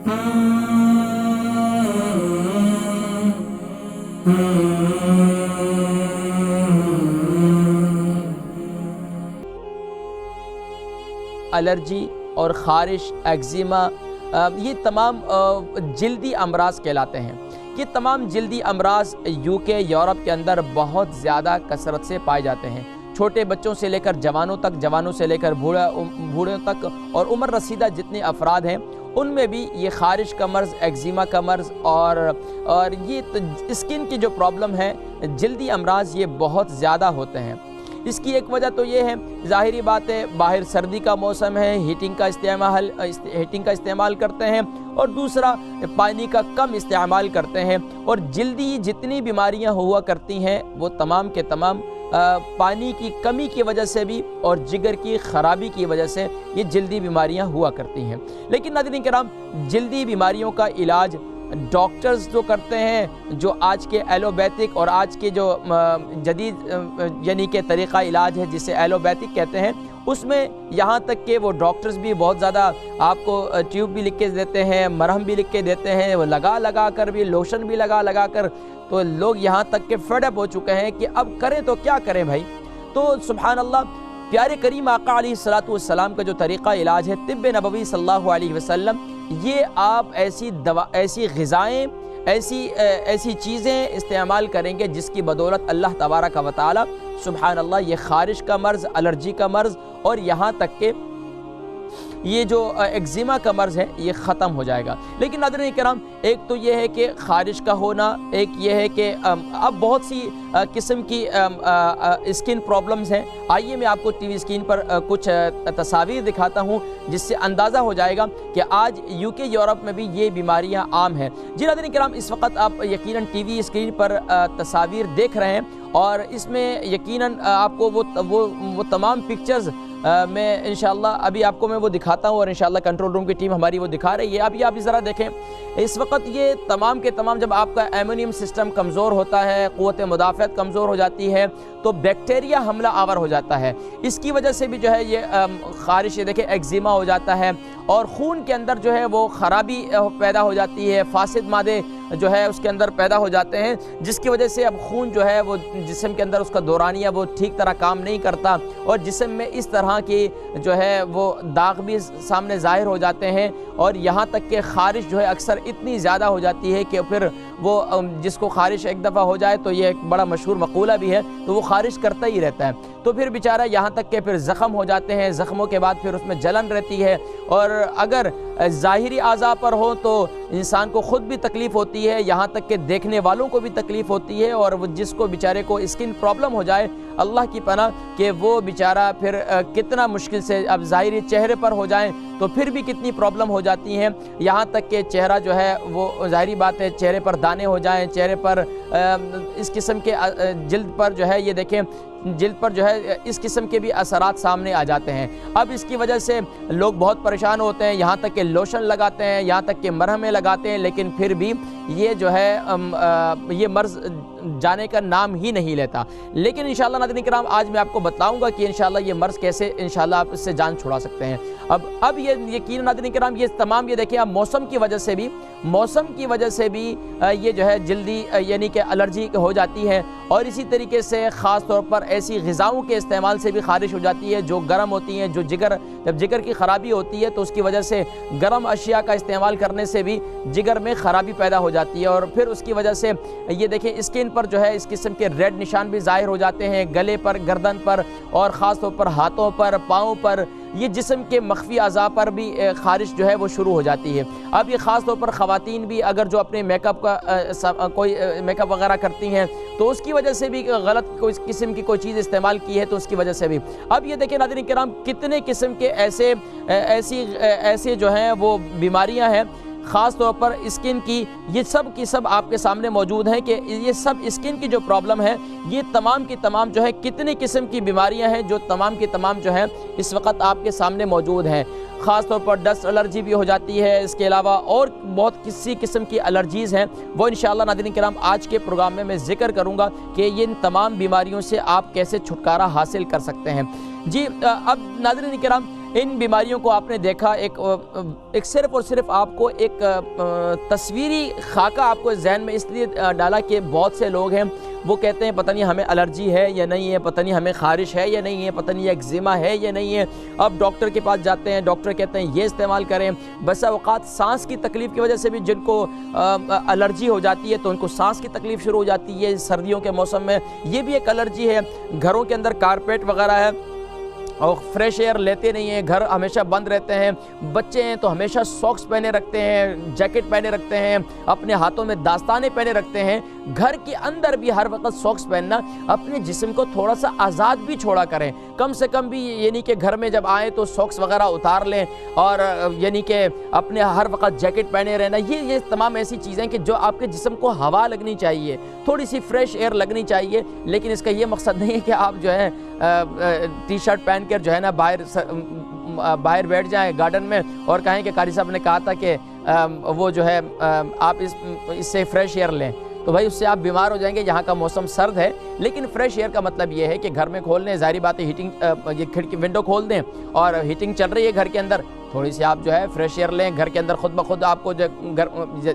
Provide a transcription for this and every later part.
Allergy اور خارش، eczema, یہ تمام جلدی امراض کہلاتے ہیں۔ یہ تمام جلدی امراض UK، یورپ کے اندر بہت زیادہ کثرت سے پائے جاتے ہیں۔ چھوٹے بچوں سے لے کر جوانوں تک، جوانوں سے لے کر بوڑھوں تک، اور عمر رسیدہ جتنے افراد ہیں ان میں بھی یہ خارش کا مرض، ایگزیما کا مرض اور یہ اسکن کی جو پرابلم ہے، جلدی امراض، یہ بہت زیادہ ہوتے ہیں۔ اس کی ایک وجہ تو یہ ہے، ظاہری بات ہے، باہر سردی کا موسم ہے، ہیٹنگ کا استعمال کرتے ہیں، اور دوسرا پانی کا کم استعمال کرتے ہیں، اور جلدی جتنی بیماریاں ہوا کرتی ہیں وہ تمام کے تمام پانی کی کمی کی وجہ سے بھی اور جگر کی خرابی کی وجہ سے یہ جلدی بیماریاں ہوا کرتی ہیں۔ لیکن ناظرین کرام، جلدی بیماریوں کا علاج ڈاکٹرز جو کرتے ہیں، جو آج کے ایلوپیتھک اور آج کے جو جدید یعنی کہ طریقہ علاج ہے جسے ایلوپیتھک کہتے ہیں، اس میں یہاں تک کہ وہ ڈاکٹرز بھی بہت زیادہ آپ کو ٹیوب بھی لکھ کے دیتے ہیں، مرہم بھی لکھ کے دیتے ہیں، وہ لگا کر بھی، لوشن بھی لگا کر، تو لوگ یہاں تک کہ فیڈ اپ ہو چکے ہیں کہ اب کریں تو کیا کریں بھائی۔ تو سبحان اللہ، پیارے کریم آقا علیہ الصلوۃ والسلام کا جو طریقہ علاج ہے، طب نبوی صلی اللہ علیہ وسلم، یہ آپ ایسی غذائیں، ایسی چیزیں استعمال کریں گے جس کی بدولت اللہ تبارک و تعالی سبحان اللہ یہ خارش کا مرض، الرجی کا مرض، اور یہاں تک کہ یہ جو ایگزیما کا مرض ہے یہ ختم ہو جائے گا۔ لیکن ناظرین کرام، ایک تو یہ ہے کہ خارش کا ہونا، ایک یہ ہے کہ اب بہت سی قسم کی اسکن پرابلمز ہیں۔ آئیے میں آپ کو ٹی وی اسکرین پر کچھ تصاویر دکھاتا ہوں جس سے اندازہ ہو جائے گا کہ آج UK، یورپ میں بھی یہ بیماریاں عام ہیں۔ جی ناظرین کرام، اس وقت آپ یقیناً ٹی وی اسکرین پر تصاویر دیکھ رہے ہیں، اور اس میں یقیناً آپ کو وہ تمام پکچرز میں انشاءاللہ ابھی آپ کو میں وہ دکھاتا ہوں، اور انشاءاللہ کنٹرول روم کی ٹیم ہماری وہ دکھا رہی ہے۔ ابھی آپ ذرا دیکھیں، اس وقت یہ تمام کے تمام، جب آپ کا ایمیونیم سسٹم کمزور ہوتا ہے، قوت مدافعت کمزور ہو جاتی ہے، تو بیکٹیریا حملہ آور ہو جاتا ہے۔ اس کی وجہ سے بھی جو ہے یہ خارش، دیکھیں ایگزیما ہو جاتا ہے، اور خون کے اندر جو ہے وہ خرابی پیدا ہو جاتی ہے، فاسد مادے جو ہے اس کے اندر پیدا ہو جاتے ہیں، جس کی وجہ سے اب خون جو ہے وہ جسم کے اندر اس کا دورانیہ وہ ٹھیک طرح کام نہیں کرتا، اور جسم میں اس طرح کی جو ہے وہ داغ بھی سامنے ظاہر ہو جاتے ہیں، اور یہاں تک کہ خارش جو ہے اکثر اتنی زیادہ ہو جاتی ہے کہ پھر وہ جس کو خارش ایک دفعہ ہو جائے تو یہ ایک بڑا مشہور مقولہ بھی ہے، تو وہ خارش کرتا ہی رہتا ہے، تو پھر بیچارہ یہاں تک کہ پھر زخم ہو جاتے ہیں، زخموں کے بعد پھر اس میں جلن رہتی ہے، اور اگر ظاہری اعضاء پر ہو تو انسان کو خود بھی تکلیف ہوتی ہے، یہاں تک کہ دیکھنے والوں کو بھی تکلیف ہوتی ہے، اور وہ جس کو بیچارے کو اسکن پرابلم ہو جائے، اللہ کی پناہ کہ وہ بیچارہ پھر کتنا مشکل سے اب ظاہری چہرے پر ہو جائیں تو پھر بھی کتنی پرابلم ہو جاتی ہیں، یہاں تک کہ چہرہ جو ہے وہ ظاہری بات ہے چہرے پر دانے ہو جائیں، چہرے پر اس قسم کے جلد پر جو ہے یہ دیکھیں جلد پر جو ہے اس قسم کے بھی اثرات سامنے آ جاتے ہیں۔ اب اس کی وجہ سے لوگ بہت پریشان ہوتے ہیں، یہاں تک کہ لوشن لگاتے ہیں، یہاں تک کہ مرہمیں لگاتے ہیں، لیکن پھر بھی یہ جو ہے یہ مرض جانے کا نام ہی نہیں لیتا۔ لیکن انشاءاللہ ناظرین کرام، آج میں آپ کو بتلاؤں گا کہ انشاءاللہ یہ مرض کیسے انشاءاللہ آپ اس سے جان چھڑا سکتے ہیں۔ اب یہ یقین ناظرین کرام، یہ تمام یہ دیکھیں اب موسم کی وجہ سے بھی یہ جو ہے جلدی یعنی کہ الرجی ہو جاتی ہے، اور اسی طریقے سے خاص طور پر ایسی غذاؤں کے استعمال سے بھی خارش ہو جاتی ہے جو گرم ہوتی ہیں، جو جب جگر کی خرابی ہوتی ہے تو اس کی وجہ سے گرم اشیاء کا استعمال کرنے سے بھی جگر میں خرابی پیدا ہو جاتی ہے، اور پھر اس کی وجہ سے یہ دیکھیں اسکن پر جو ہے اس قسم کے ریڈ نشان بھی ظاہر ہو جاتے ہیں، گلے پر، گردن پر، اور خاص طور پر ہاتھوں پر، پاؤں پر، یہ جسم کے مخفی اعضاء پر بھی خارش جو ہے وہ شروع ہو جاتی ہے۔ اب یہ خاص طور پر خواتین بھی اگر جو اپنے میک اپ کا کوئی میک اپ وغیرہ کرتی ہیں تو اس کی وجہ سے بھی غلط کوئی قسم کی کوئی چیز استعمال کی ہے تو اس کی وجہ سے بھی۔ اب یہ دیکھیں ناظرین کرام، کتنے قسم کے ایسے جو ہیں وہ بیماریاں ہیں خاص طور پر اسکن کی، یہ سب کی سب آپ کے سامنے موجود ہیں کہ یہ سب اسکن کی جو پرابلم ہے، یہ تمام کی تمام جو ہے کتنی قسم کی بیماریاں ہیں جو تمام کی تمام جو ہیں اس وقت آپ کے سامنے موجود ہیں۔ خاص طور پر ڈسٹ الرجی بھی ہو جاتی ہے، اس کے علاوہ اور بہت کسی قسم کی الرجیز ہیں، وہ انشاءاللہ ناظرین کرام آج کے پروگرام میں ذکر کروں گا کہ ان تمام بیماریوں سے آپ کیسے چھٹکارا حاصل کر سکتے ہیں۔ جی اب ناظرین کرام، ان بیماریوں کو آپ نے دیکھا ایک صرف اور صرف آپ کو ایک تصویری خاکہ آپ کو ذہن میں اس لیے ڈالا کہ بہت سے لوگ ہیں وہ کہتے ہیں پتہ نہیں ہمیں الرجی ہے یا نہیں ہے، پتہ نہیں ہمیں خارش ہے یا نہیں ہے، پتہ نہیں ایگزیما ہے یا نہیں ہے۔ اب ڈاکٹر کے پاس جاتے ہیں، ڈاکٹر کہتے ہیں یہ استعمال کریں۔ بسا اوقات سانس کی تکلیف کی وجہ سے بھی جن کو الرجی ہو جاتی ہے تو ان کو سانس کی تکلیف شروع ہو جاتی ہے سردیوں کے موسم میں، یہ بھی ایک الرجی ہے۔ گھروں کے اندر کارپیٹ وغیرہ ہے اور فریش ایئر لیتے نہیں ہیں، گھر ہمیشہ بند رہتے ہیں، بچے ہیں تو ہمیشہ ساکس پہنے رکھتے ہیں، جیکٹ پہنے رکھتے ہیں، اپنے ہاتھوں میں داستانے پہنے رکھتے ہیں، گھر کے اندر بھی ہر وقت ساکس پہننا، اپنے جسم کو تھوڑا سا آزاد بھی چھوڑا کریں، کم سے کم بھی یعنی کہ گھر میں جب آئیں تو ساکس وغیرہ اتار لیں، اور یعنی کہ اپنے ہر وقت جیکٹ پہنے رہنا، یہ تمام ایسی چیزیں کہ جو آپ کے جسم کو ہوا لگنی چاہیے، تھوڑی سی فریش ایئر لگنی چاہیے، لیکن اس کا یہ مقصد نہیں ہے کہ آپ جو ہے ٹی شرٹ پہن کر جو ہے نا باہر بیٹھ جائیں گارڈن میں اور کہیں کہ قاری صاحب نے کہا تھا کہ وہ جو ہے آپ اس سے فریش ایئر لیں، تو بھائی اس سے آپ بیمار ہو جائیں گے۔ یہاں کا موسم سرد ہے، لیکن فریش ایئر کا مطلب یہ ہے کہ گھر میں کھول لیں، ظاہری بات ہے ہیٹنگ یہ کھڑکی ونڈو کھول دیں اور ہیٹنگ چل رہی ہے گھر کے اندر، تھوڑی سی آپ جو ہے فریش ایئر لیں گھر کے اندر، خود بخود آپ کو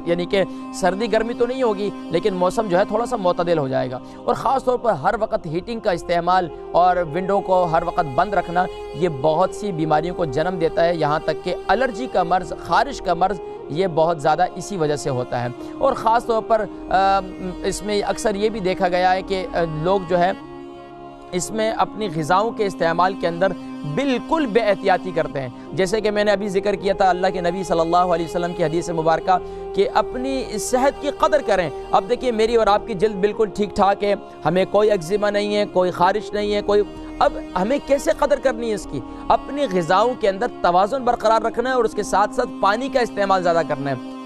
یعنی کہ سردی گرمی تو نہیں ہوگی لیکن موسم جو ہے تھوڑا سا معتدل ہو جائے گا۔ اور خاص طور پر ہر وقت ہیٹنگ کا استعمال اور ونڈو کو ہر وقت بند رکھنا یہ بہت سی بیماریوں کو جنم دیتا ہے، یہاں تک کہ الرجی کا مرض، خارش کا مرض یہ بہت زیادہ اسی وجہ سے ہوتا ہے۔ اور خاص طور پر اس میں اکثر یہ بھی دیکھا گیا ہے کہ لوگ جو ہے اس میں اپنی غذاؤں کے استعمال کے اندر بالکل بے احتیاطی کرتے ہیں، جیسے کہ میں نے ابھی ذکر کیا تھا اللہ کے نبی صلی اللہ علیہ وسلم کی حدیث مبارکہ کہ اپنی صحت کی قدر کریں۔ اب دیکھیے میری اور آپ کی جلد بالکل ٹھیک ٹھاک ہے، ہمیں کوئی ایگزیما نہیں ہے، کوئی خارش نہیں ہے، اب ہمیں کیسے قدر کرنی ہے اس کی؟ اپنی غذاؤں کے اندر توازن برقرار رکھنا ہے اور اس کے ساتھ ساتھ پانی کا استعمال زیادہ کرنا ہے۔